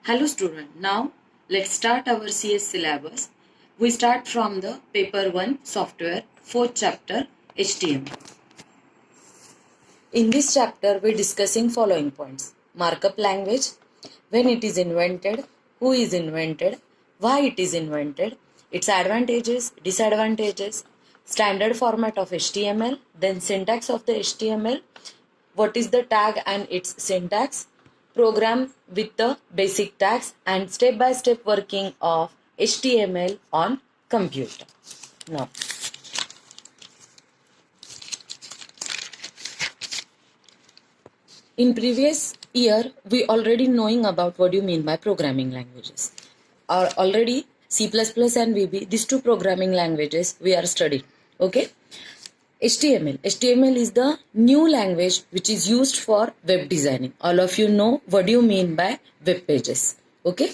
Hello student, now let's start our CS syllabus. We start from the paper 1 software 4th chapter HTML. In this chapter we discussing following points: markup language, when it is invented, who is invented, why it is invented, its advantages, disadvantages, standard format of HTML, then syntax of the HTML, what is the tag and its syntax, program with the basic tags, and step-by-step working of HTML on computer. Now, in previous year, we already knowing about what you mean by programming languages. Already C++ and VB, these two programming languages we are studying. Okay. HTML is the new language which is used for web designing. All of you know what do you mean by web pages. Okay.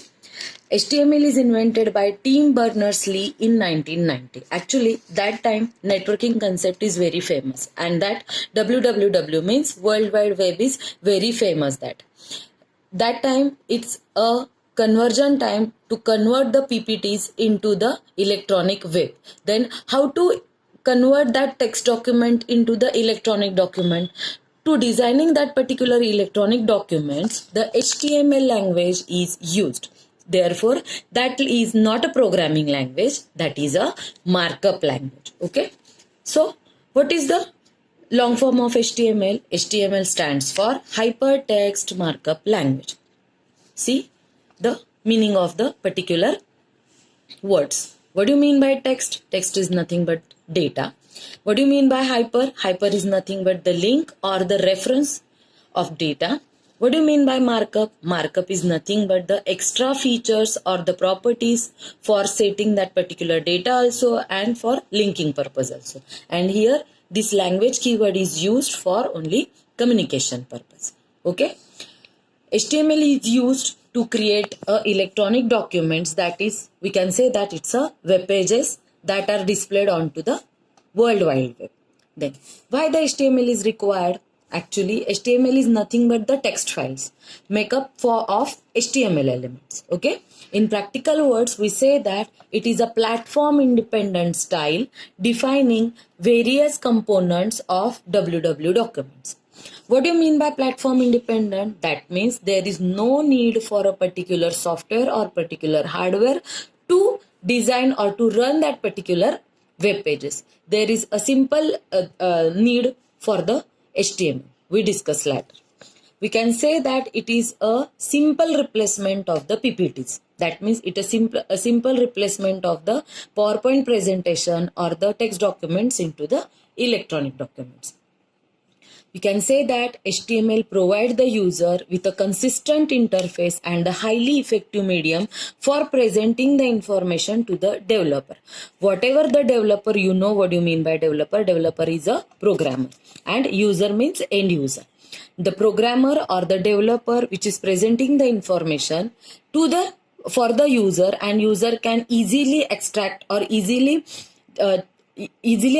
HTML is invented by Tim Berners-Lee in 1990. Actually, that time networking concept is very famous, and that WWW means World Wide Web is very famous. That time it's a conversion time to convert the PPTs into the electronic web. Then how to convert that text document into the electronic document? To designing that particular electronic documents, the HTML language is used. Therefore, that is not a programming language, that is a markup language. Okay. So, what is the long form of HTML? HTML stands for Hypertext Markup Language. See the meaning of the particular words. What do you mean by text? Text is nothing but data. What do you mean by hyper? Hyper is nothing but the link or the reference of data. What do you mean by markup? Markup is nothing but the extra features or the properties for setting that particular data also and for linking purpose also. And here this language keyword is used for only communication purpose. Okay. HTML is used to create electronic documents, that is, we can say that it's a web pages that are displayed onto the World Wide Web. Then, why the HTML is required? Actually, HTML is nothing but the text files make up of HTML elements. Okay. In practical words, we say that it is a platform independent style defining various components of WW documents. What do you mean by platform independent? That means there is no need for a particular software or particular hardware to design or to run that particular web pages. There is a simple need for the HTML. We discuss later. We can say that it is a simple replacement of the PPTs. That means it is a simple replacement of the PowerPoint presentation or the text documents into the electronic documents. We can say that HTML provides the user with a consistent interface and a highly effective medium for presenting the information to the developer. Whatever the developer, you know what you mean by developer. Developer is a programmer and user means end user. The programmer or the developer which is presenting the information for the user, and user can easily extract or easily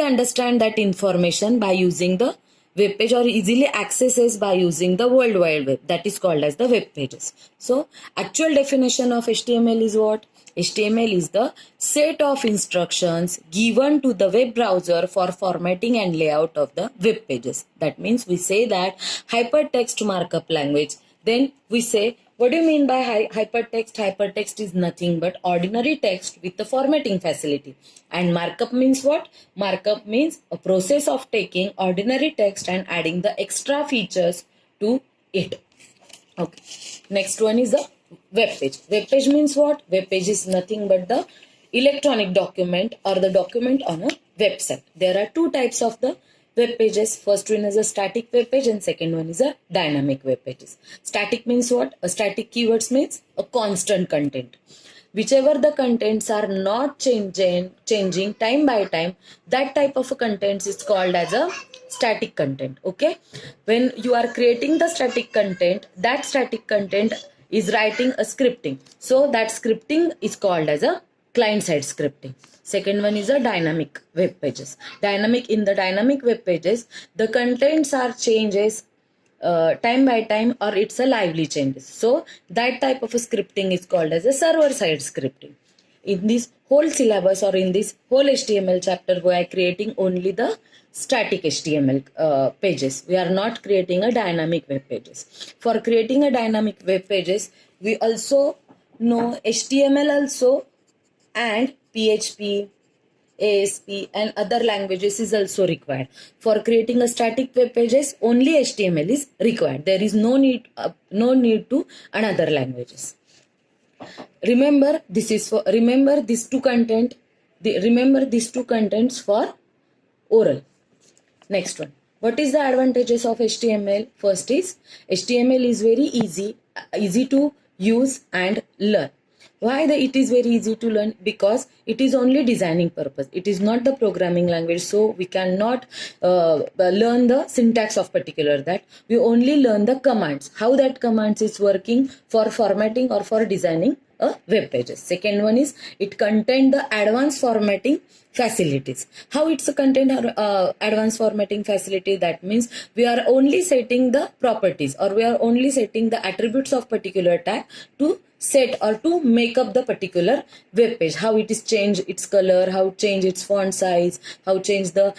understand that information by using the web page, or easily accesses by using the World Wide Web, that is called as the web pages. So actual definition of HTML is what? HTML is the set of instructions given to the web browser for formatting and layout of the web pages. That means we say that hypertext markup language. Then we say, what do you mean by hypertext? Hypertext is nothing but ordinary text with the formatting facility. And markup means what? Markup means a process of taking ordinary text and adding the extra features to it. Okay. Next one is the web page. Web page means what? Web page is nothing but the electronic document or the document on a website. There are two types of the web pages. First one is a static web page and second one is a dynamic web pages. Static means what? A static keywords means a constant content. Whichever the contents are not changing time by time, that type of a content is called as a static content. Okay. When you are creating the static content, that static content is writing a scripting. So that scripting is called as a client-side scripting. Second one is a dynamic web pages. In the dynamic web pages, the contents are changes time by time, or it's a lively changes. So that type of a scripting is called as a server side scripting. In this whole syllabus or in this whole HTML chapter, we are creating only the static HTML pages. We are not creating a dynamic web pages. For creating a dynamic web pages, we also know HTML also, and PHP, ASP and other languages is also required. For creating a static web pages, only HTML is required. There is no need to another languages. Remember these two contents for oral. Next one. What is the advantages of HTML? First is HTML is very easy to use and learn. Why it is very easy to learn? Because it is only designing purpose. It is not the programming language, so we cannot learn the syntax of particular that. We only learn the commands, how that commands is working for formatting or for designing a web pages. Second one is it contain the advanced formatting facilities. How it's a content advanced formatting facility? That means we are only setting the properties, or we are only setting the attributes of particular tag to set or to make up the particular web page. How it is change its color, how change its font size, how change the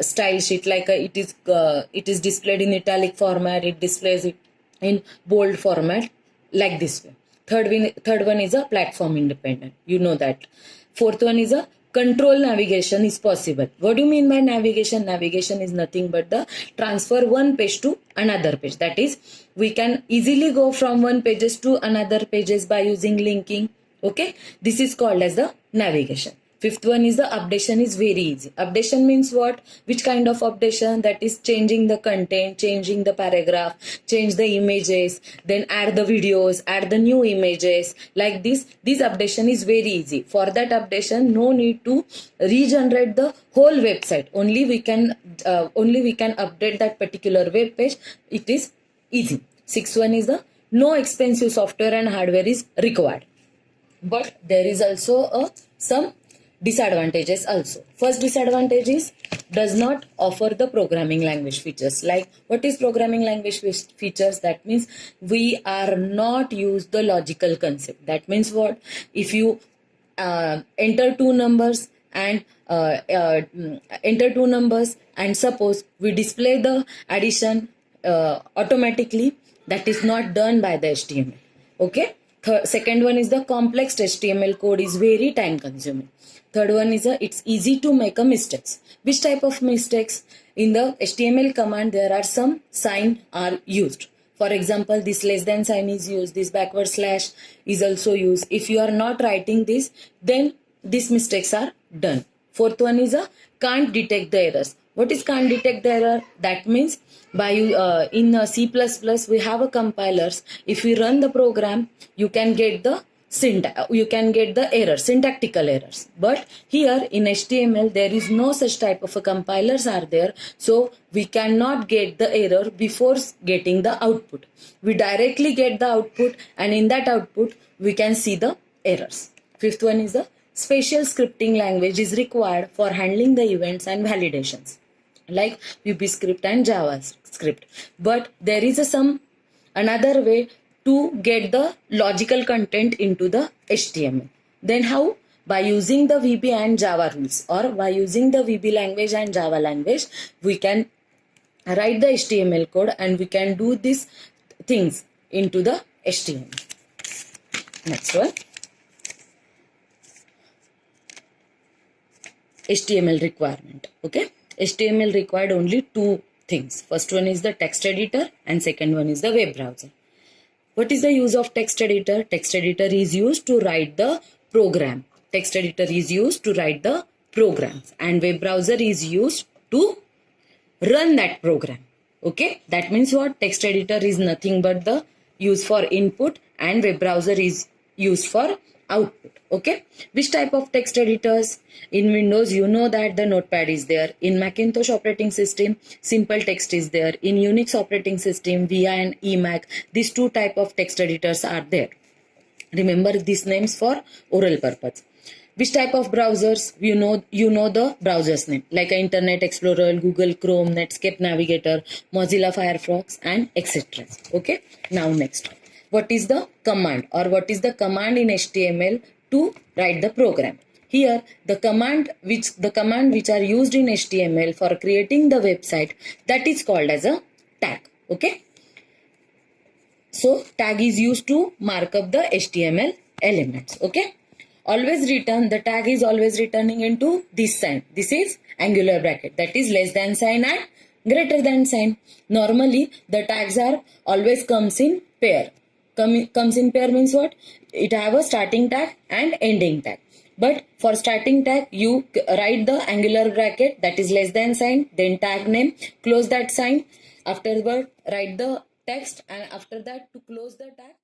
style sheet, like it is displayed in italic format, it displays it in bold format, like this way. Third one is a platform independent. You know that. Fourth one is a control navigation is possible. What do you mean by navigation? Navigation is nothing but the transfer one page to another page. That is, we can easily go from one pages to another pages by using linking. Okay, this is called as the navigation. Fifth one is the updation is very easy. Updation means what? Which kind of updation? That is changing the content, changing the paragraph, change the images, then add the videos, add the new images. Like this updation is very easy. For that updation, no need to regenerate the whole website. Only we can update that particular web page. It is easy. Sixth one is the no expensive software and hardware is required. But there is also some disadvantages also. First disadvantage is does not offer the programming language features. Like, what is programming language features? That means we are not use the logical concept. That means what? If you enter two numbers and suppose we display the addition automatically, that is not done by the HTML. Okay. Second one is the complex HTML code is very time consuming. Third one is it's easy to make a mistakes. Which type of mistakes? In the HTML command, there are some sign are used. For example, this less than sign is used. This backward slash is also used. If you are not writing this, then these mistakes are done. Fourth one is can't detect the errors. What is can't detect the error? That means by in C++ we have a compilers. If we run the program, you can get the errors, syntactical errors. But here in HTML, there is no such type of a compilers are there. So we cannot get the error before getting the output. We directly get the output, and in that output, we can see the errors. Fifth one is the special scripting language is required for handling the events and validations, like VBScript and JavaScript. But there is another way to get the logical content into the HTML. Then how? By using the VB and Java rules, or by using the VB language and Java language, we can write the HTML code and we can do these things into the HTML. Next one. HTML requirement. Okay. HTML required only two things. First one is the text editor and second one is the web browser. What is the use of text editor? Text editor is used to write the program. Text editor is used to write the programs, and web browser is used to run that program. Okay, that means what? Text editor is nothing but the use for input, and web browser is used for output. Okay, which type of text editors? In Windows, you know that the Notepad is there. In Macintosh operating system, Simple Text is there. In Unix operating system, VI and Emac, these two type of text editors are there. Remember these names for oral purpose. Which type of browsers? You know the browsers name, like Internet Explorer, Google Chrome, Netscape Navigator, Mozilla Firefox, and etc. Okay, now next, what is the command, or what is the command in HTML to write the program? Here, the command which are used in HTML for creating the website, that is called as a tag. Okay, so tag is used to mark up the HTML elements. Okay, always return, the tag is always returning into this sign. This is angular bracket, that is less than sign and greater than sign. Normally the tags are always comes in pair. Comes in pair means what? It have a starting tag and ending tag. But for starting tag, you write the angular bracket, that is less than sign, then tag name, close that sign, afterward write the text, and after that, to close the tag,